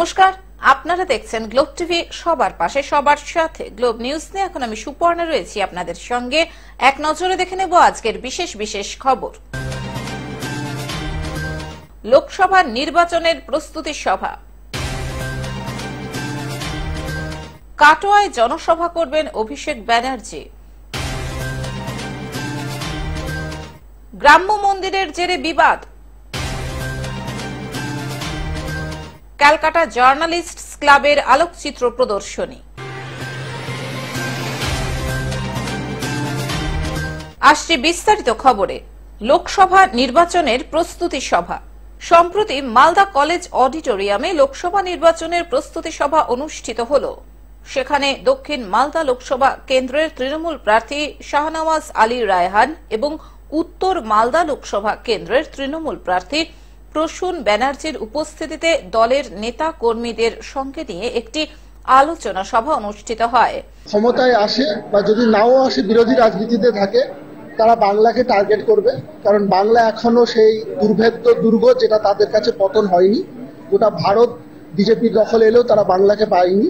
নমস্কার, আপনারা দেখছেন গ্লোব টিভি, সবার পাশে সবার সাথে। গ্লোব নিউজ নিয়ে এখন আমি সুপর্ণা রয়েছি আপনাদের সঙ্গে। এক নজরে দেখে নেব আজকের বিশেষ বিশেষ খবর। লোকসভা নির্বাচনের প্রস্তুতি সভা। কাটোয়ায় জনসভা করবেন অভিষেক ব্যানার্জি। গ্রাম্য মন্দিরের জেরে বিবাদ। ক্যালকাটা জার্নালিস্টস ক্লাবের আলোকচিত্র প্রদর্শনী। আসছে বিস্তারিত খবরে। লোকসভা নির্বাচনের প্রস্তুতি সভা। সম্প্রতি মালদা কলেজ অডিটোরিয়ামে লোকসভা নির্বাচনের প্রস্তুতি সভা অনুষ্ঠিত হল। সেখানে দক্ষিণ মালদা লোকসভা কেন্দ্রের তৃণমূল প্রার্থী শাহনওয়াজ আলী রায়হান এবং উত্তর মালদা লোকসভা কেন্দ্রের তৃণমূল প্রার্থী প্রসূন ব্যানার্জির উপস্থিতিতে দলের নেতা কর্মীদের সঙ্গে নিয়ে একটি আলোচনা সভা অনুষ্ঠিত হয়। ক্ষমতায় আসে বা যদি নাও আসে, বিরোধী রাজনীতিতে থাকে, তারা বাংলাকে টার্গেট করবে। কারণ বাংলা এখনো সেই দুর্ভেদ্য দুর্গ যেটা তাদের কাছে পতন হয়নি। গোটা ভারত বিজেপির দখলে এলেও তারা বাংলাকে পায়নি,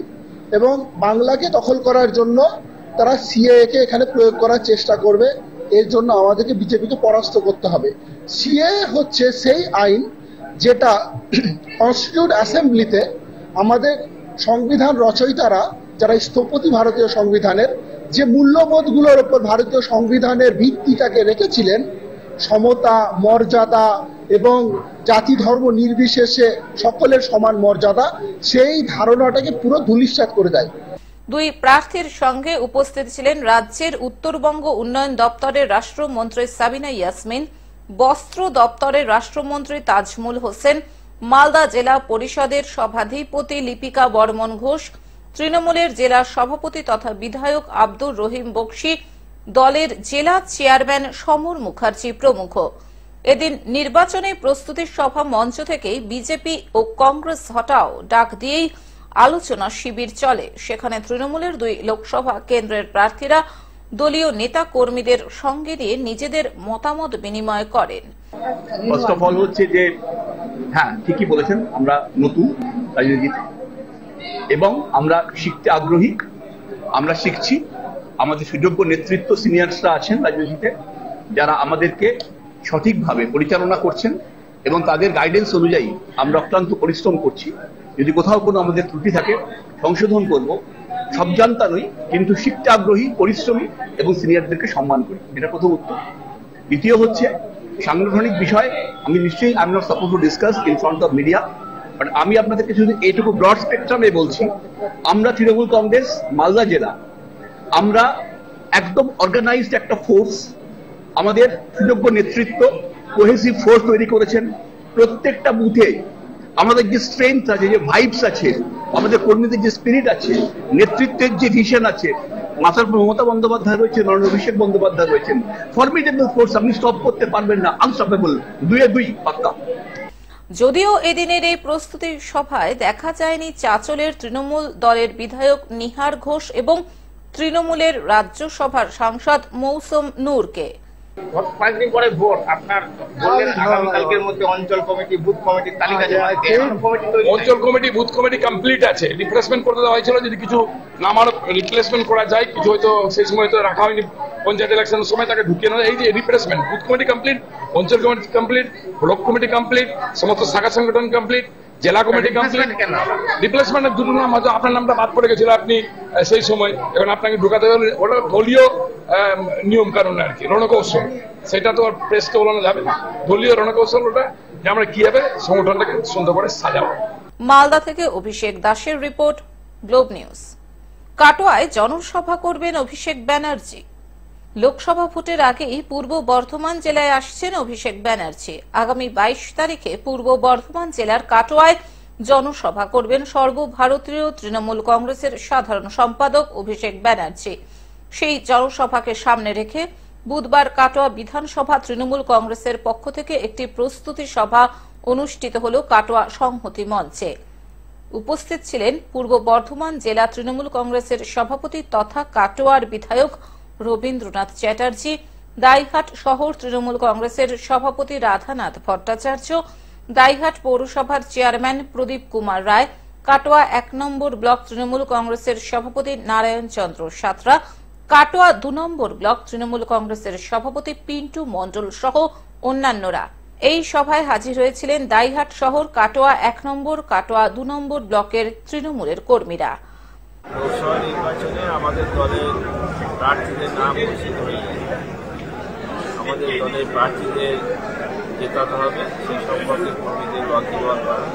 এবং বাংলাকে দখল করার জন্য তারা সিএএ কে এখানে প্রয়োগ করার চেষ্টা করবে। এর জন্য আমাদেরকে বিজেপিকে পরাস্ত করতে হবে। সিএএ হচ্ছে সেই আইন যেটা কনস্টিটিউট অ্যাসেম্বলিতে আমাদের সংবিধান রচয়িতারা, যারা স্থপতি ভারতীয় সংবিধানের, যে মূল্যবোধগুলোর উপর ভারতীয় সংবিধানের ভিত্তিটাকে রেখেছিলেন, সমতা, মর্যাদা এবং জাতি ধর্ম নির্বিশেষে সকলের সমান মর্যাদা, সেই ধারণাটাকে পুরো ধূলিসাৎ করে দেয়। দুই প্রার্থীর সঙ্গে উপস্থিত ছিলেন রাজ্যের উত্তরবঙ্গ উন্নয়ন দপ্তরের রাষ্ট্রমন্ত্রী সাবিনা ইয়াসমিন, বস্ত্র দপ্তরের রাষ্ট্রমন্ত্রী তাজমুল হোসেন, মালদা জেলা পরিষদের সভাধিপতি লিপিকা বর্মন ঘোষ, তৃণমূলের জেলা সভাপতি তথা বিধায়ক আব্দুর রহিম বক্সি, দলের জেলা চেয়ারম্যান সমর মুখার্জি প্রমুখ। এদিন নির্বাচনী প্রস্তুতির সভা মঞ্চ থেকেই বিজেপি ও কংগ্রেস হটাও ডাক দিয়েই আলোচনা শিবির চলে। সেখানে তৃণমূলের দুই লোকসভা কেন্দ্রের প্রার্থীরা দলীয় নেতা কর্মীদের সঙ্গে নিয়ে নিজেদের মতামত বিনিময় করেন। ফার্স্ট অফ অল হচ্ছে যে হ্যাঁ, ঠিকই বলেছেন, আমরা নতুন রাজনীতিতে এবং আমরা শিখতে আগ্রহী। আমরা শিখছি। আমাদের সুযোগ্য নেতৃত্ব সিনিয়রসরা আছেন রাজনীতিতে, যারা আমাদেরকে সঠিকভাবে পরিচালনা করছেন এবং তাদের গাইডেন্স অনুযায়ী আমরা অক্লান্ত পরিশ্রম করছি। যদি কোথাও কোনো আমাদের ত্রুটি থাকে সংশোধন করব। সব জানতা নই, কিন্তু শিখতে আগ্রহী, পরিশ্রমী এবং সিনিয়রদেরকে সম্মান করি। এটা প্রথম উত্তর। দ্বিতীয় হচ্ছে সাংগঠনিক বিষয়। আমি নিশ্চয়ই I am not suppose to discuss in front of media, but আমি আপনাদেরকে শুধু এইটুকু ব্রড স্পেকট্রামে বলছি, আমরা তৃণমূল কংগ্রেস মালদা জেলা, আমরা একদম অর্গানাইজড একটা ফোর্স। আমাদের সুযোগ্য নেতৃত্ব কোহেসিভ ফোর্স তৈরি করেছেন। প্রত্যেকটা বুথে আমাদের যে স্ট্রেংথ আছে, যে ভাইবস আছে, আমাদের কর্মীদের যে স্পিরিট আছে, নেতৃত্বের যে ভিশন আছে, মাথার মমতা বন্দ্যোপাধ্যায় রয়েছেন, অভিষেক বন্দ্যোপাধ্যায় রয়েছেন, ফর্মিডেবল ফোর্স। আপনি স্টপ করতে পারবেন না, আনস্টপেবল, দুয়ে দুই পাক্কা। যদিও এদিনের এই প্রস্তুতি সভায় দেখা যায়নি চাঁচলের তৃণমূল দলের বিধায়ক নিহার ঘোষ এবং তৃণমূলের রাজ্যসভার সাংসদ মৌসুম নূরকে। কয়েকদিন পরে ভোট, আপনার বললেন আগামীকালকের মধ্যে অঞ্চল কমিটি, বুথ কমিটির তালিকা জমা দিতে। অঞ্চল কমিটি, বুথ কমিটি কমপ্লিট আছে। রিপ্লেসমেন্ট করে দেওয়া হয়েছিল, যদি কিছু নামার রিপ্লেসমেন্ট করা যায়, কিছু হয়তো সেই সময় তো রাখা হয়নি, পঞ্চায়েত ইলেকশনের সময় তাকে ঢুকিয়ে নেওয়া। এই যে রিপ্লেসমেন্ট, বুথ কমিটি কমপ্লিট, অঞ্চল committee complete, block committee complete, সমস্ত শাখা সংগঠন কমপ্লিট, জেলা কমিটি কমপ্লিট। রিপ্লেসমেন্টের দুটো নাম, হয়তো আপনার নামটা বাদ পড়ে গেছিল আপনি সেই সময়, এখন আপনাকে ঢুকাতে হবে। ওটা দলীয় নিয়ম কানুন আর কি, রণকৌশল। সেটা তো প্রেসকে বলানো যাবে না। দলীয় রণকৌশল ওটা, যে আমরা কিভাবে সংগঠনটাকে সুন্দর করে সাজাবো। মালদা থেকে অভিষেক দাসের রিপোর্ট, গ্লোব নিউজ। কাটোয়ায় জনসভা করবেন অভিষেক ব্যানার্জি। লোকসভা ভোটের আগেই পূর্ব বর্ধমান জেলায় আসছেন অভিষেক ব্যানার্জি। আগামী 22 তারিখে পূর্ব বর্ধমান জেলার কাটোয়ায় জনসভা করবেন সর্বভারতীয় তৃণমূল কংগ্রেসের সাধারণ সম্পাদক অভিষেক ব্যানার্জি। সেই জনসভাকে সামনে রেখে বুধবার কাটোয়া বিধানসভা তৃণমূল কংগ্রেসের পক্ষ থেকে একটি প্রস্তুতি সভা অনুষ্ঠিত হল কাটোয়া সংহতি মঞ্চে। উপস্থিত ছিলেন পূর্ব বর্ধমান জেলা তৃণমূল কংগ্রেসের সভাপতি তথা কাটোয়ার বিধায়ক রবীন্দ্রনাথ চ্যাটার্জি, দাইহাট শহর তৃণমূল কংগ্রেসের সভাপতি রাধানাথ ভট্টাচার্য, দাইহাট পৌরসভার চেয়ারম্যান প্রদীপ কুমার রায়, কাটোয়া 1 নম্বর ব্লক তৃণমূল কংগ্রেসের সভাপতি নারায়ণ চন্দ্র সাঁতরা, কাটোয়া 2 নম্বর ব্লক তৃণমূল কংগ্রেসের সভাপতি পিন্টু মণ্ডল সহ অন্যান্যরা। এই সভায় হাজির হয়েছিলেন দাইহাট শহর, কাটোয়া 1 নম্বর, কাটোয়া 2 নম্বর ব্লকের তৃণমূলের কর্মীরা। লোকসভা নির্বাচনে আমাদের দলের প্রার্থীদের নাম ঘোষিত হয়ে আমাদের দলের প্রার্থীদের জেতাতে হবে সেই সম্পর্কে কর্মীদের ওয়াকিবহাল করা।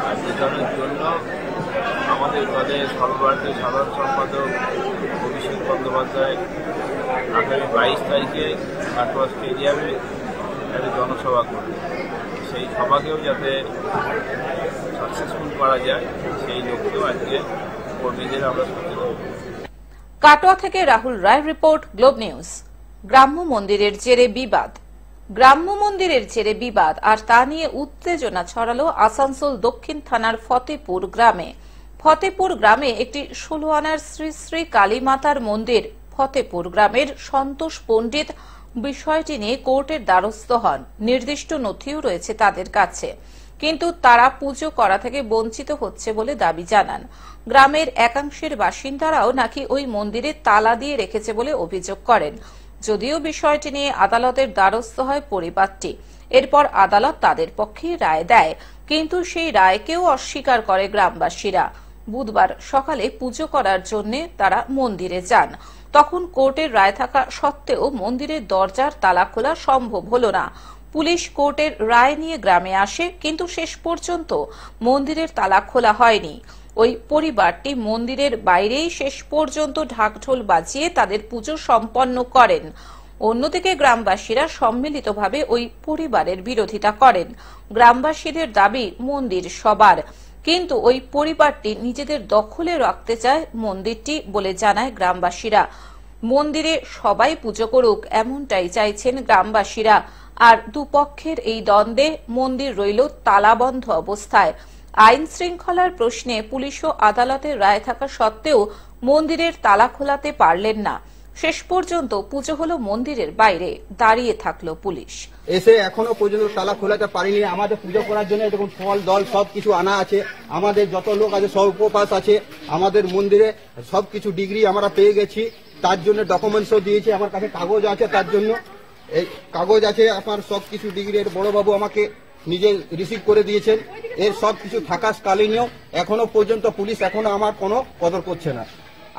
আর জেতানোর জন্য আমাদের দলের সর্বভারতীয় সাধারণ সম্পাদক অভিষেক বন্দ্যোপাধ্যায় আগামী 22 তারিখে কাটোয়া স্টেডিয়ামে একটা জনসভা করবে। সেই সভাকেও যাতে সাকসেসফুল করা যায় সেই লক্ষ্যেও আজকে কর্মীদের আমরা সচেতন। কাটোয়া থেকে রাহুল রায় রিপোর্ট, গ্লোব নিউজ। গ্রাম্য মন্দিরের জেরে বিবাদ। গ্রাম্য মন্দিরের জেরে বিবাদ আর তা নিয়ে উত্তেজনা ছড়ালো আসানসোল দক্ষিণ থানার ফতেপুর গ্রামে। ফতেপুর গ্রামে একটি 16 আনার শ্রী শ্রী কালী মাতার মন্দির। ফতেপুর গ্রামের সন্তোষ পণ্ডিত বিষয়টি নিয়ে কোর্টের দ্বারস্থ হন। নির্দিষ্ট নথিও রয়েছে তাদের কাছে, কিন্তু তারা পুজো করা থেকে বঞ্চিত হচ্ছে বলে দাবি জানান। গ্রামের একাংশের বাসিন্দারাও নাকি ওই মন্দিরে তালা দিয়ে রেখেছে বলে অভিযোগ করেন। যদিও বিষয়টি নিয়ে আদালতের দ্বারস্থ হয় পরিবারটি, এরপর আদালত তাদের পক্ষে রায় দেয়, কিন্তু সেই রায়কেও অস্বীকার করে গ্রামবাসীরা। বুধবার সকালে পুজো করার জন্য তারা মন্দিরে যান। তখন কোর্টের রায় থাকা সত্ত্বেও মন্দিরের দরজার তালা খোলা সম্ভব হল না। পুলিশ কোর্টের রায় নিয়ে গ্রামে আসে, কিন্তু শেষ পর্যন্ত মন্দিরের তালা খোলা হয়নি। ওই পরিবারটি মন্দিরের বাইরেই শেষ পর্যন্ত ঢাকঢোল বাজিয়ে তাদের পুজো সম্পন্ন করেন। অন্যদিকে গ্রামবাসীরা সম্মিলিতভাবে ওই পরিবারের বিরোধিতা করেন। গ্রামবাসীদের দাবি মন্দির সবার, কিন্তু ওই পরিবারটি নিজেদের দখলে রাখতে চায় মন্দিরটি বলে জানায় গ্রামবাসীরা। মন্দিরে সবাই পুজো করুক এমনটাই চাইছেন গ্রামবাসীরা। আর দুপক্ষের এই দ্বন্দ্বে মন্দির রইল তালাবন্ধ অবস্থায়। আইন শৃঙ্খলার প্রশ্নে পুলিশ ও আদালতের রায় থাকা সত্ত্বেও মন্দিরের তালা খোলাতে পারলেন না। শেষ পর্যন্ত পুজো হলো মন্দিরের বাইরে, দাঁড়িয়ে থাকলো পুলিশ। এসে এখনো পর্যন্ত তালা খোলাতে পারিনি। আমাদের পুজো করার জন্য এরকম ফল দল সবকিছু আনা আছে। আমাদের যত লোক আছে সব উপবাস আছে। আমাদের মন্দিরে সবকিছু ডিগ্রি আমরা পেয়ে গেছি, তার জন্য ডকুমেন্টসও দিয়েছি। আমার কাছে কাগজ আছে, তার জন্য এই কাগজ আছে। আমার সবকিছু ডিগ্রি এর বড়বাবু আমাকে নিজে রিসিভ করে দিয়েছেন। এর সবকিছু থাকাকালীনও এখনো পর্যন্ত পুলিশ এখনো আমার কোনো কদর করছে না।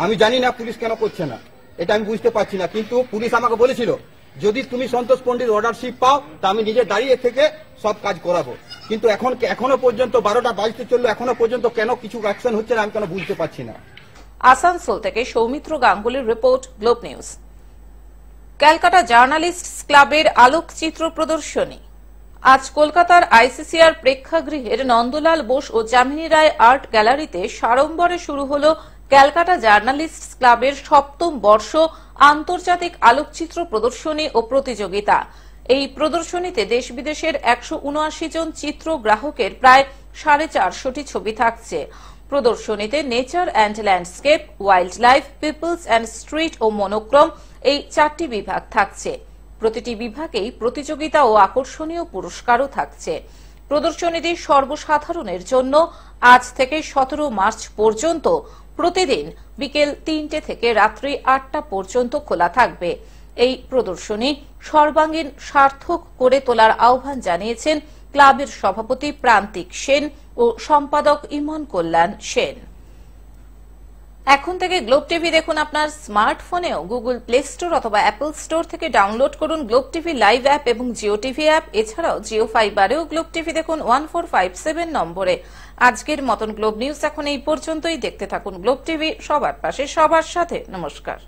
আমি জানি না পুলিশ কেন করছে না, এটা আমি বুঝতে পারছি না। কিন্তু পুলিশ আমাকে বলেছিল যদি তুমি সন্তোষ পণ্ডিত অর্ডারশিপ পাও তা আমি নিজে দাঁড়িয়ে থেকে সব কাজ করাবো। কিন্তু এখনো পর্যন্ত 12টা বাজতে চললো, এখনো পর্যন্ত কেন কিছু অ্যাকশন হচ্ছে না আমি কেন বুঝতে পারছি না। আসানসোল থেকে সৌমিত্র গাঙ্গুলির report, Globe News. Calcutta journalists ক্লাবের আলোকচিত্র প্রদর্শনী। আজ কলকাতার আইসিসিআর প্রেক্ষাগৃহের নন্দলাল বোস ও যামিনী রায় আর্ট গ্যালারিতে সাড়ম্বরে শুরু হল ক্যালকাটা জার্নালিস্টস ক্লাবের 7ম বর্ষ আন্তর্জাতিক আলোকচিত্র প্রদর্শনী ও প্রতিযোগিতা। এই প্রদর্শনীতে দেশ বিদেশের 179 জন চিত্র গ্রাহকের প্রায় 450টি ছবি থাকছে। প্রদর্শনীতে nature and landscape, wild life, peoples and street ও মনোক্রম এই 4টি বিভাগ থাকছে। প্রতিটি বিভাগেই প্রতিযোগিতা ও আকর্ষণীয় পুরস্কারও থাকছে। প্রদর্শনীটি সর্বসাধারণের জন্য আজ থেকে 17 মার্চ পর্যন্ত প্রতিদিন বিকেল 3টে থেকে রাত্রি 8টা পর্যন্ত খোলা থাকবে। এই প্রদর্শনী সর্বাঙ্গীন সার্থক করে তোলার আহ্বান জানিয়েছেন ক্লাবের সভাপতি প্রান্তিক সেন ও সম্পাদক ইমন কল্যাণ সেন। এখন থেকে গ্লোব টিভি দেখুন আপনার স্মার্টফোনেও। গুগল প্লে স্টোর অথবা অ্যাপল স্টোর থেকে ডাউনলোড করুন গ্লোব টিভি লাইভ অ্যাপ এবং জিও টিভি অ্যাপ। এছাড়াও জিও ফাইবারেও গ্লোব টিভি দেখুন 1457 নম্বরে। আজকের মতন গ্লোব নিউজ এখন এই পর্যন্তই। দেখতে থাকুন গ্লোব টিভি, সবার পাশে সবার সাথে। নমস্কার।